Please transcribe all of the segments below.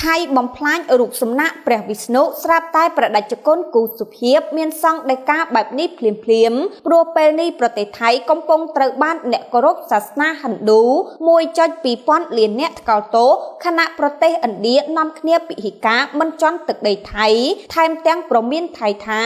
ថៃបំផ្លាញរូបសំណាកព្រះវិស្ណុស្រាប់តែប្រដេជគុណគូសុភាពមានសង្ឃដីកាបែបនេះភ្លាមព្រោះពេលនេះប្រទេសថៃកំពុងត្រូវបានអ្នកគោរពសាសនាហិណ្ឌូ 1.2 លានអ្នកថ្កោលទោសខណៈប្រទេសឥណ្ឌានាំគ្នាពិហិការមិនជន់ទឹកដីថៃថែមទាំងប្រមានថៃថា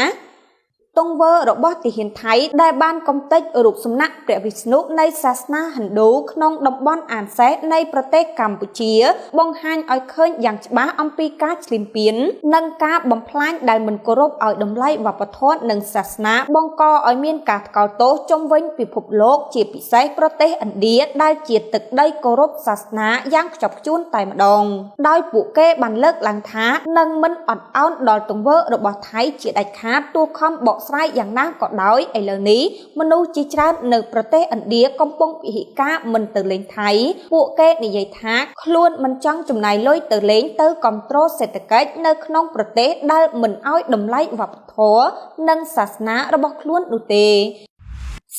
ទង្វើរបស់ទាហានថៃដែលបានកំទេចរូបសំណាកព្រះវិស្ណុនៃសាសនាហិណ្ឌូក្នុងតំបន់អានសេសនៃប្រទេសកម្ពុជាបង្ហាញឲ្យឃើញយ៉ាងច្បាស់អំពីការឈ្លានពាននិងការបំផ្លាញដែលមិនគោរពឲ្យតម្លៃវប្បធម៌និងសាសនាបង្កឲ្យមានការថ្កោលទោសជុំវិញពិភពលោកជាពិសេសប្រទេសឥណ្ឌាដែលជាទឹកដីគោរពសាសនាយ៉ាងខ្ជាប់ខ្ជួនតែម្ដងដោយពួកគេបានលើកឡើងថានឹងមិនអត់ឱនដល់ទង្វើរបស់ថៃជាដាច់ខាតទោះខំបកស្រាយយ៉ាងណាក៏ដោយឥឡូវនេះមនុស្សជាច្រើននៅប្រទេសឥណ្ឌាកំពុងពិហិការមិនទៅលេងថៃពួកគេនិយាយថាខ្លួនមិនចង់ចំណាយលុយទៅលេងទៅគ្រប់គ្រងសេដ្ឋកិច្ចនៅក្នុងប្រទេសដែលមិនអោយតម្លៃវប្បធម៌និងសាសនារបស់ខ្លួននោះទេ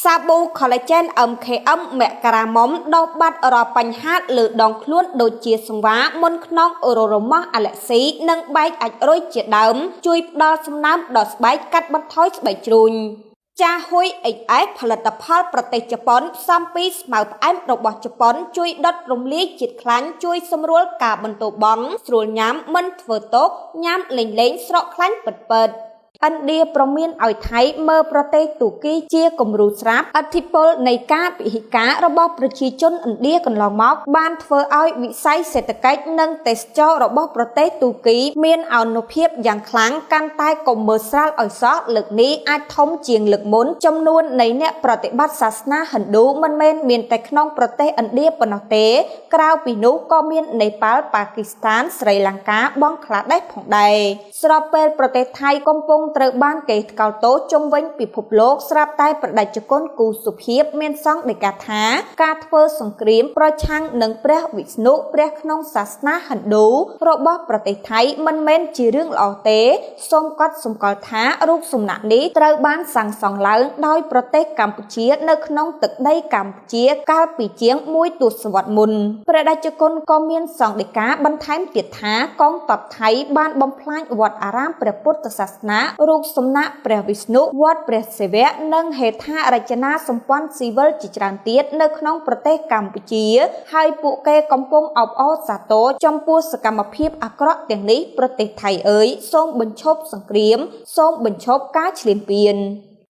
សាប៊ូ collagen MKM មករាមុំដោះបាត់រាល់បញ្ហាលើដងខ្លួនដូចជាសង្វាមុនខ្នងរមាស់អាឡែស៊ីនិងបែកអាចរុយជាដើមជួយផ្ដល់សំណើមដល់ស្បែកកាត់បន្ថយស្បែកជ្រូញចាហ៊ុយ XS ផលិតផលប្រទេសជប៉ុនផ្សំពីស្មៅផ្អែមរបស់ជប៉ុនជួយដុតរំលាយជាតិខ្លាញ់ជួយសម្រួលការបន្ទោបង់ស្រួលញ៉ាំមិនធ្វើទុក្ខញ៉ាំលេងស្រកខ្លាញ់ពិតៗឥណ្ឌាប្រមានឲ្យថៃមើលប្រទេសទូគីជាគំរូស្រាប់ឥទ្ធិពលនៃការពិហិការរបស់ប្រជាជនឥណ្ឌាកន្លងមកបានធ្វើឲ្យវិស័យសេដ្ឋកិច្ចនិងទេសចររបស់ប្រទេសទូគីមានអានុភាពយ៉ាងខ្លាំងកាន់តែកុំមើលស្រាលឲ្យសោះលើកនេះអាចធំជាងលើកមុនចំនួននៃអ្នកប្រតិបត្តិសាសនាហិណ្ឌូមិនមែនមានតែក្នុងប្រទេសឥណ្ឌាប៉ុណ្ណោះទេក្រៅពីនោះក៏មាននេប៉ាល់ប៉ាគីស្ថានស្រីលង្កាបង់ក្លាដេសផងដែរស្របពេលប្រទេសថៃកំពុងត្រូវបានគេថ្កោលទោសជុំវិញពិភពលោកស្រាប់តែប្រដេជគុណគូសុភាពមានសង្ឃដីកាថាការធ្វើសង្គ្រាមប្រឆាំងនឹងព្រះវិស្ណុព្រះក្នុងសាសនាហិណ្ឌូរបស់ប្រទេសថៃមិនមែនជារឿងល្អទេសូមកត់សម្គាល់ថារូបសំណាកនេះត្រូវបានសាងសង់ឡើងដោយប្រទេសកម្ពុជានៅក្នុងទឹកដីកម្ពុជាកាលពីជាង1ទសវត្សរ៍មុនព្រះដេចគុណក៏មានសង្ឃដីកាបន្ថែមទៀតថាកងទ័ពថៃបានបំផ្លាញវត្តអារាមព្រះពុទ្ធសាសនារូបសំណាកព្រះវិស្ណុវត្តព្រះសិវៈនិងហេដ្ឋារចនាសម្ព័ន្ធស៊ីវិលជាច្រើនទៀតនៅក្នុងប្រទេសកម្ពុជាហើយពួកគេកំពុងអបអរសាទរចំពោះសកម្មភាពអាក្រក់ទាំងនេះប្រទេសថៃអើយសូមបញ្ឈប់សង្គ្រាមសូមបញ្ឈប់ការឈ្លានពាន